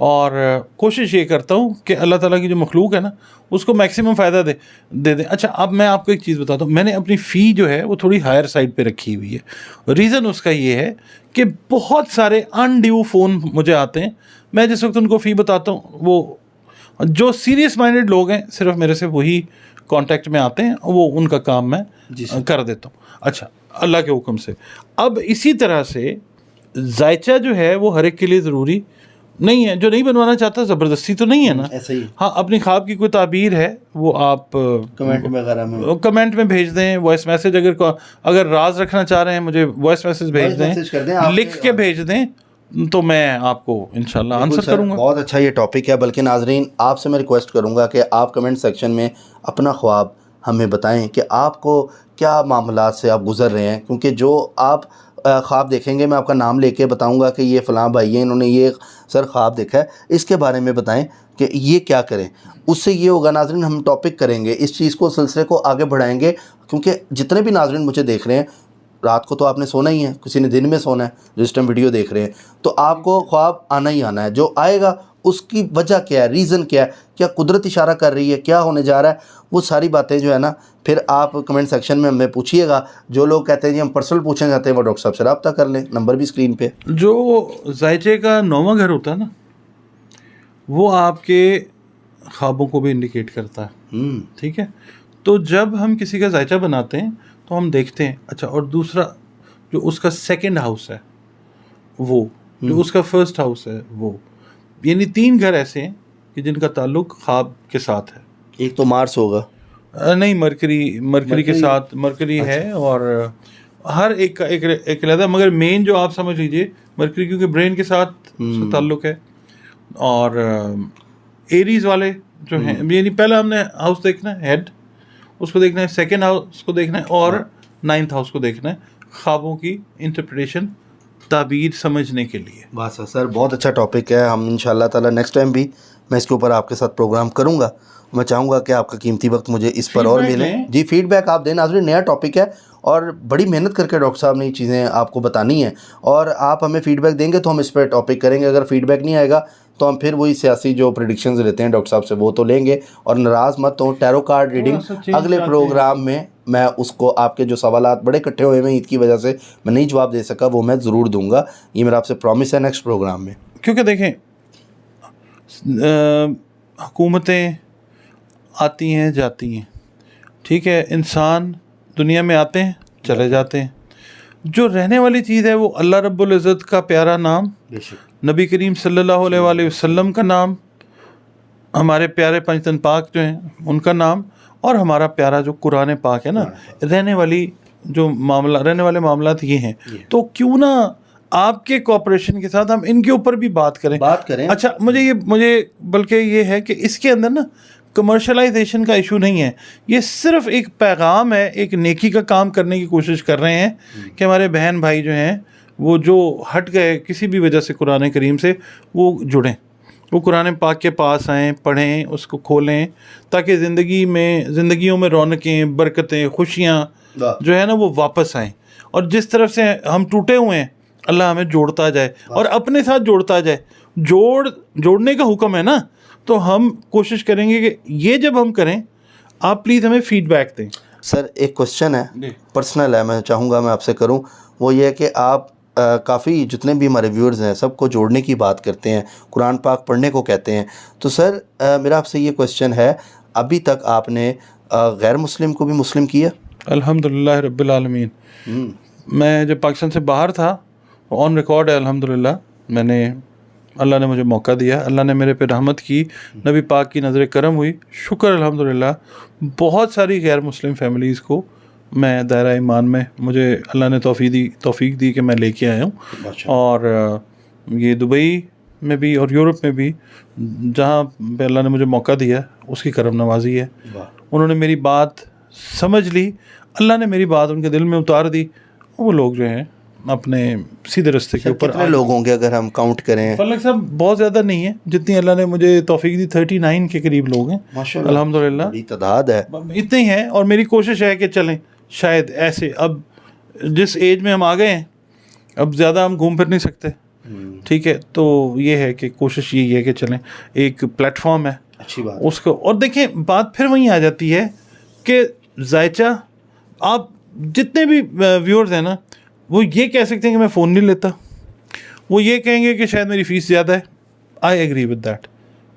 اور کوشش یہ کرتا ہوں کہ اللہ تعالیٰ کی جو مخلوق ہے نا اس کو میکسیمم فائدہ دے دیں. اچھا اب میں آپ کو ایک چیز بتاتا ہوں, میں نے اپنی فی جو ہے وہ تھوڑی ہائر سائڈ پہ رکھی ہوئی ہے. ریزن اس کا یہ ہے کہ بہت سارے انڈیو فون مجھے آتے ہیں, میں جس وقت ان کو فی بتاتا ہوں وہ جو سیریس مائنڈیڈ لوگ ہیں صرف میرے سے وہی کانٹیکٹ میں آتے ہیں, وہ ان کا کام میں کر دیتا ہوں. اچھا اللہ کے حکم سے. اب اسی طرح سے ذائچہ جو ہے وہ ہر ایک کے لیے ضروری نہیں ہے, جو نہیں بنوانا چاہتا زبردستی تو نہیں ہے نا, ایسا ہی. ہاں اپنی خواب کی کوئی تعبیر ہے وہ آپ کمنٹ میں بھیج دیں, وائس میسج اگر راز رکھنا چاہ رہے ہیں مجھے وائس میسج بھیج دیں, لکھ کے بھیج دیں تو میں آپ کو انشاءاللہ آنسر کروں گا. بہت اچھا یہ ٹاپک ہے. بلکہ ناظرین آپ سے میں ریکویسٹ کروں گا کہ آپ کمنٹ سیکشن میں اپنا خواب ہمیں بتائیں کہ آپ کو کیا معاملات سے آپ گزر رہے ہیں, کیونکہ جو آپ خواب دیکھیں گے میں آپ کا نام لے کے بتاؤں گا کہ یہ فلاں بھائی ہیں, انہوں نے یہ سر خواب دیکھا ہے, اس کے بارے میں بتائیں کہ یہ کیا کریں. اس سے یہ ہوگا ناظرین ہم ٹاپک کریں گے, اس چیز کو سلسلے کو آگے بڑھائیں گے, کیونکہ جتنے بھی ناظرین مجھے دیکھ رہے ہیں رات کو تو آپ نے سونا ہی ہے, کسی نے دن میں سونا ہے جس ٹائم ویڈیو دیکھ رہے ہیں, تو آپ کو خواب آنا ہی آنا ہے. جو آئے گا اس کی وجہ کیا ہے, ریزن کیا ہے, کیا قدرت اشارہ کر رہی ہے, کیا ہونے جا رہا ہے, وہ ساری باتیں جو ہے نا پھر آپ کمنٹ سیکشن میں ہمیں پوچھیے گا. جو لوگ کہتے ہیں جی ہم پرسنل پوچھنا چاہتے ہیں وہ ڈاکٹر صاحب سے رابطہ کر لیں, نمبر بھی اسکرین پہ. جو ذائچے کا 9واں گھر ہوتا ہے نا وہ آپ کے خوابوں کو بھی انڈیکیٹ کرتا ہے, ٹھیک ہے. تو جب ہم کسی کا ذائچہ بناتے ہیں تو ہم دیکھتے ہیں. اچھا اور دوسرا جو اس کا سیکنڈ ہاؤس ہے وہ, جو اس کا فرسٹ ہاؤس ہے وہ, یعنی 3 گھر ایسے ہیں کہ جن کا تعلق خواب کے ساتھ ہے. ایک تو مارس ہوگا, نہیں مرکری کے ساتھ مرکری ہے, اور ہر ایک کا ایک علیحدہ, مگر مین جو آپ سمجھ لیجئے مرکری کیونکہ برین کے ساتھ اس کا تعلق ہے. اور ایریز والے جو ہیں یعنی پہلا ہم نے ہاؤس دیکھنا ہے ہیڈ, اس کو دیکھنا ہے, سیکنڈ ہاؤس کو دیکھنا ہے, اور 9th ہاؤس کو دیکھنا ہے خوابوں کی انٹرپریٹیشن تعبیر سمجھنے کے لیے. بس سر بہت اچھا ٹاپک ہے. ہم انشاءاللہ تعالی نیکسٹ ٹائم بھی میں اس کے اوپر آپ کے ساتھ پروگرام کروں گا. میں چاہوں گا کہ آپ کا قیمتی وقت مجھے اس پر اور ملے. جی فیڈ بیک آپ دیں ناظرین, نیا ٹاپک ہے اور بڑی محنت کر کے ڈاکٹر صاحب نے یہ چیزیں آپ کو بتانی ہیں, اور آپ ہمیں فیڈ بیک دیں گے تو ہم اس پہ ٹاپک کریں گے. اگر فیڈ بیک نہیں آئے گا تو ہم پھر وہی سیاسی جو پریڈکشنز لیتے ہیں ڈاکٹر صاحب سے وہ تو لیں گے. اور ناراض مت ہوں, ٹیرو کارڈ ریڈنگ اگلے پروگرام میں اس کو آپ کے جو سوالات بڑے اکٹھے ہوئے ہیں عید کی وجہ سے میں نہیں جواب دے سکا وہ میں ضرور دوں گا. یہ میرا آپ سے پرومس ہے نیکسٹ پروگرام میں. کیونکہ دیکھیں حکومتیں آتی ہیں جاتی ہیں, ٹھیک ہے, انسان دنیا میں آتے ہیں چلے جاتے ہیں. جو رہنے والی چیز ہے وہ اللہ رب العزت کا پیارا نام, نبی کریم صلی اللہ علیہ وآلہ وسلم کا نام, ہمارے پیارے پنجتن پاک جو ہیں ان کا نام, اور ہمارا پیارا جو قرآن پاک ہے نا. رہنے والے معاملات یہ ہیں. تو کیوں نہ آپ کے کوآپریشن کے ساتھ ہم ان کے اوپر بھی بات کریں. اچھا مجھے بلکہ یہ ہے کہ اس کے اندر نا کمرشلائزیشن کا ایشو نہیں ہے, یہ صرف ایک پیغام ہے, ایک نیکی کا کام کرنے کی کوشش کر رہے ہیں کہ ہمارے بہن بھائی جو ہیں وہ جو ہٹ گئے کسی بھی وجہ سے قرآن کریم سے, وہ جڑیں, وہ قرآن پاک کے پاس آئیں, پڑھیں, اس کو کھولیں, تاکہ زندگیوں میں رونقیں, برکتیں, خوشیاں جو ہے نا وہ واپس آئیں. اور جس طرف سے ہم ٹوٹے ہوئے ہیں اللہ ہمیں جوڑتا جائے اور اپنے ساتھ جوڑتا جائے. جوڑنے کا حکم ہے نا, تو ہم کوشش کریں گے کہ یہ جب ہم کریں آپ پلیز ہمیں فیڈ بیک دیں. سر ایک کوشچن ہے پرسنل ہے, میں چاہوں گا میں آپ سے کروں, وہ یہ ہے کہ آپ کافی جتنے بھی ہمارے ویورز ہیں سب کو جوڑنے کی بات کرتے ہیں, قرآن پاک پڑھنے کو کہتے ہیں. تو سر میرا آپ سے یہ کوشچن ہے, ابھی تک آپ نے غیر مسلم کو بھی مسلم کیا؟ الحمدللہ رب العالمین. میں جب پاکستان سے باہر تھا آن ریکارڈ ہے الحمدللہ, اللہ نے مجھے موقع دیا, اللہ نے میرے پہ رحمت کی, نبی پاک کی نظر کرم ہوئی, شکر الحمدللہ. بہت ساری غیر مسلم فیملیز کو میں دائرہ ایمان میں مجھے اللہ نے توفیق دی کہ میں لے کے آیا ہوں. اور یہ دبئی میں بھی اور یورپ میں بھی جہاں پہ اللہ نے مجھے موقع دیا اس کی کرم نوازی ہے. انہوں نے میری بات سمجھ لی, اللہ نے میری بات ان کے دل میں اتار دی, وہ لوگ جو ہیں اپنے سیدھے رستے کے اوپر. کتنے لوگ ہوں گے اگر ہم کاؤنٹ کریں؟ فلک صاحب بہت زیادہ نہیں ہے جتنی اللہ نے مجھے توفیق دی, 39 کے قریب لوگ ہیں الحمدللہ. بڑی تعداد ہے, اتنے ہی ہیں. اور میری کوشش ہے کہ چلیں شاید ایسے, اب جس ایج میں ہم آ گئے ہیں اب زیادہ ہم گھوم پھر نہیں سکتے, ٹھیک ہے. تو یہ ہے کہ کوشش یہی ہے کہ چلیں, ایک پلیٹ فارم ہے اچھی بات اس کو. اور دیکھیں بات پھر وہیں آ جاتی ہے کہ ذائچہ, آپ جتنے بھی ویورز ہیں نا, وہ یہ کہہ سکتے ہیں کہ میں فون نہیں لیتا, وہ یہ کہیں گے کہ شاید میری فیس زیادہ ہے. آئی ایگری ود دیٹ,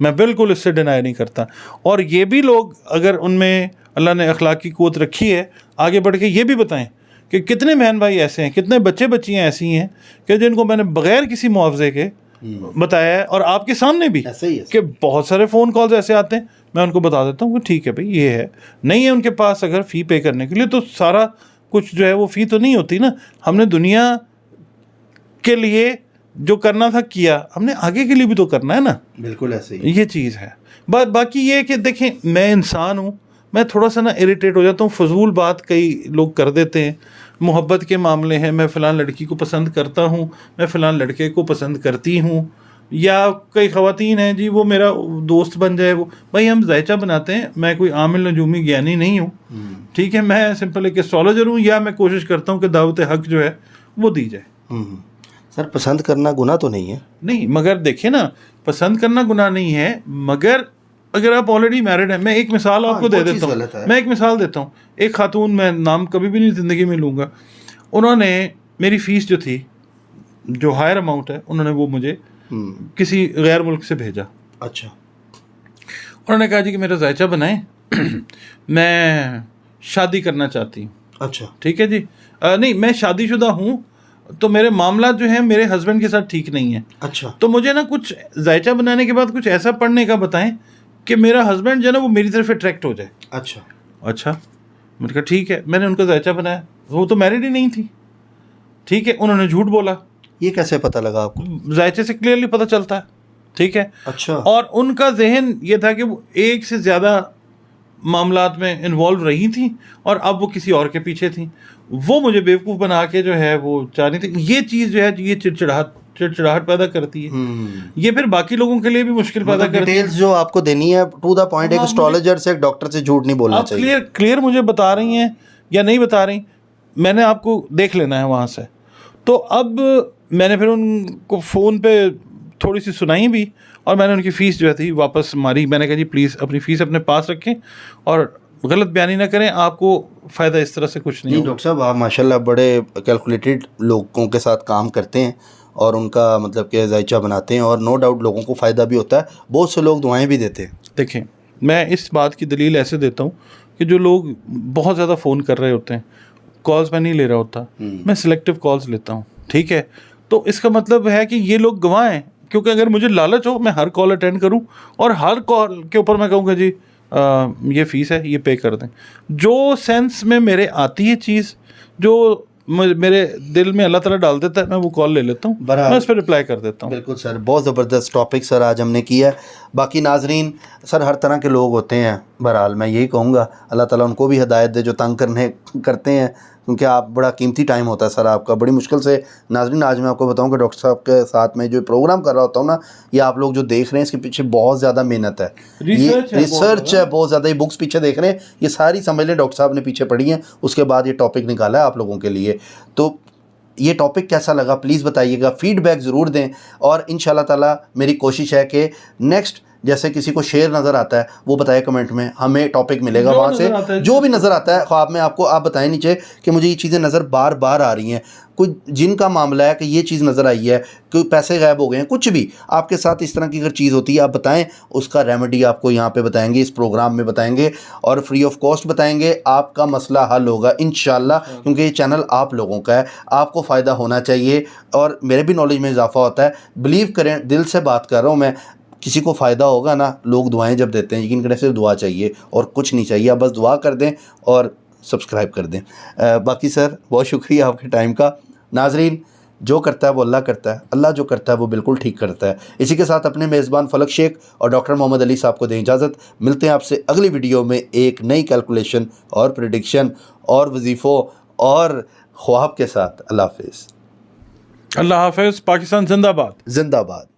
میں بالکل اس سے ڈینائی نہیں کرتا. اور یہ بھی لوگ اگر ان میں اللہ نے اخلاقی قوت رکھی ہے, آگے بڑھ کے یہ بھی بتائیں کہ کتنے بہن بھائی ایسے ہیں, کتنے بچے بچیاں ایسی ہیں کہ جن کو میں نے بغیر کسی معاوضے کے بتایا ہے, اور آپ کے سامنے بھی کہ بہت سارے فون کالز ایسے آتے ہیں, میں ان کو بتا دیتا ہوں کہ ٹھیک ہے بھائی یہ ہے, نہیں ہے ان کے پاس اگر فی پے کرنے کے لیے, تو سارا کچھ جو ہے وہ فی تو نہیں ہوتی نا. ہم نے دنیا کے لیے جو کرنا تھا کیا, ہم نے آگے کے لیے بھی تو کرنا ہے نا. بالکل ایسے ہی یہ چیز ہے. باقی یہ کہ دیکھیں میں انسان ہوں, میں تھوڑا سا نا اریٹیٹ ہو جاتا ہوں, فضول بات کئی لوگ کر دیتے ہیں. محبت کے معاملے ہیں, میں فلاں لڑکی کو پسند کرتا ہوں, میں فلاں لڑکے کو پسند کرتی ہوں, یا کئی خواتین ہیں جی وہ میرا دوست بن جائے. وہ بھائی ہم ذائچہ بناتے ہیں, میں کوئی عامل نجومی گیانی نہیں ہوں, ٹھیک ہے, میں سمپل ایک اسٹرالوجر ہوں, یا میں کوشش کرتا ہوں کہ دعوت حق جو ہے وہ دی جائے. سر پسند کرنا گناہ تو نہیں ہے؟ نہیں, مگر دیکھیں نا, پسند کرنا گناہ نہیں ہے, مگر اگر آپ آلریڈی میرڈ ہیں. میں ایک مثال آپ کو دے دیتا ہوں, میں ایک مثال دیتا ہوں. ایک خاتون, میں نام کبھی بھی نہیں زندگی میں لوں گا, انہوں نے میری فیس جو تھی, جو ہائر اماؤنٹ ہے, انہوں نے وہ مجھے کسی غیر ملک سے بھیجا. اچھا. انہوں نے کہا جی کہ میرا ذائچہ بنائیں, میں شادی کرنا چاہتی ہوں. اچھا ٹھیک ہے جی, نہیں میں شادی شدہ ہوں, تو میرے معاملات جو ہیں میرے ہسبینڈ کے ساتھ ٹھیک نہیں ہیں. اچھا. تو مجھے نا کچھ ذائچہ بنانے کے بعد کچھ ایسا پڑھنے کا بتائیں کہ میرا ہسبینڈ جو ہے نا وہ میری طرف اٹریکٹ ہو جائے. اچھا. اچھا, میں نے کہا ٹھیک ہے. میں نے ان کا ذائچہ بنایا, وہ تو میرڈ ہی نہیں تھی. ٹھیک ہے, انہوں نے جھوٹ بولا. یہ کیسے پتہ لگا آپ کو؟ ذائچے سے کلیئرلی پتہ چلتا ہے. ٹھیک ہے. اچھا. اور ان کا ذہن یہ تھا کہ وہ ایک سے زیادہ معاملات میں انوالو رہی تھیں, اور اب وہ کسی اور کے پیچھے تھیں. وہ مجھے بیوقوف بنا کے جو ہے وہ چاہ رہی تھی. یہ چیز جو ہے یہ چڑچڑاہٹ پیدا کرتی ہے. یہ پھر باقی لوگوں کے لیے بھی مشکل پیدا کرتی ہے. ڈیٹیلز جو آپ کو دینی ہے ٹو دا پوائنٹ, ایک اسٹرالوجر سے, ایک ڈاکٹر سے جھوٹ نہیں بولنا چاہیے. آپ کلیئر مجھے بتا رہی ہیں یا نہیں بتا رہی, میں نے آپ کو دیکھ لینا ہے وہاں سے. تو اب میں نے پھر ان کو فون پہ تھوڑی سی سنائی بھی, اور میں نے ان کی فیس جو تھی واپس ماری. میں نے کہا جی پلیز اپنی فیس اپنے پاس رکھیں اور غلط بیانی نہ کریں, آپ کو فائدہ اس طرح سے کچھ نہیں. ڈاکٹر صاحب آپ ماشاء اللہ بڑے کیلکولیٹڈ لوگوں کے ساتھ کام کرتے ہیں, اور ان کا مطلب کہ ذائچہ بناتے ہیں, اور نو ڈاؤٹ لوگوں کو فائدہ بھی ہوتا ہے, بہت سے لوگ دعائیں بھی دیتے ہیں. دیکھیں میں اس بات کی دلیل ایسے دیتا ہوں کہ جو لوگ بہت زیادہ فون کر رہے ہوتے ہیں, کالز میں نہیں لے رہا ہوتا, میں سلیکٹیو کالز لیتا ہوں. ٹھیک ہے, تو اس کا مطلب ہے کہ یہ لوگ گواہ ہیں, کیونکہ اگر مجھے لالچ ہو میں ہر کال اٹینڈ کروں, اور ہر کال کے اوپر میں کہوں گا جی یہ فیس ہے یہ پے کر دیں. جو سینس میں میرے آتی ہے چیز, جو میرے دل میں اللہ تعالیٰ ڈال دیتا ہے, میں وہ کال لے لیتا ہوں, میں اس پہ رپلائی کر دیتا ہوں. بالکل سر, بہت زبردست ٹاپک سر آج ہم نے کیا ہے. باقی ناظرین سر ہر طرح کے لوگ ہوتے ہیں, بہرحال میں یہی کہوں گا اللہ تعالیٰ ان کو بھی ہدایت دے جو تنگ کرتے ہیں, کیونکہ آپ بڑا قیمتی ٹائم ہوتا ہے سر آپ کا, بڑی مشکل سے. ناظرین آج میں آپ کو بتاؤں کہ ڈاکٹر صاحب کے ساتھ میں جو پروگرام کر رہا ہوتا ہوں نا, یہ آپ لوگ جو دیکھ رہے ہیں اس کے پیچھے بہت زیادہ محنت ہے, ریسرچ ہے بہت زیادہ. یہ بکس پیچھے دیکھ رہے ہیں, یہ ساری سمجھ لیں ڈاکٹر صاحب نے پیچھے پڑھی ہیں, اس کے بعد یہ ٹاپک نکالا ہے آپ لوگوں کے لیے. تو یہ ٹاپک کیسا لگا پلیز بتائیے گا, فیڈ بیک ضرور دیں, اور ان شاء اللہ تعالیٰ میری کوشش ہے کہ نیکسٹ جیسے کسی کو شعر نظر آتا ہے وہ بتائے کمنٹ میں, ہمیں ٹاپک ملے گا وہاں سے, جو بھی نظر آتا ہے خواب میں آپ کو, آپ بتائیں نیچے کہ مجھے یہ چیزیں نظر بار بار آ رہی ہیں, کوئی جن کا معاملہ ہے کہ یہ چیز نظر آئی ہے, کوئی پیسے غائب ہو گئے ہیں, کچھ بھی آپ کے ساتھ اس طرح کی اگر چیز ہوتی ہے آپ بتائیں, اس کا ریمیڈی آپ کو یہاں پہ بتائیں گے, اس پروگرام میں بتائیں گے, اور فری آف کاسٹ بتائیں گے. آپ کا مسئلہ حل ہوگا انشاءاللہ, کیونکہ یہ چینل آپ لوگوں کا ہے, آپ کو فائدہ ہونا چاہیے, اور میرے بھی نالج میں اضافہ ہوتا ہے. بلیو کریں, دل سے بات کر رہا ہوں میں, کسی کو فائدہ ہوگا نا, لوگ دعائیں جب دیتے ہیں یقین کریں صرف دعا چاہیے اور کچھ نہیں چاہیے, آپ بس دعا کر دیں اور سبسکرائب کر دیں. باقی سر بہت شکریہ آپ کے ٹائم کا. ناظرین جو کرتا ہے وہ اللہ کرتا ہے, اللہ جو کرتا ہے وہ بالکل ٹھیک کرتا ہے. اسی کے ساتھ اپنے میزبان فلک شیخ اور ڈاکٹر محمد علی صاحب کو دیں اجازت. ملتے ہیں آپ سے اگلی ویڈیو میں ایک نئی کیلکولیشن اور پریڈکشن اور وظیفوں اور خواب کے ساتھ. اللہ حافظ. اللہ حافظ. پاکستان زندہ باد. زندہ باد.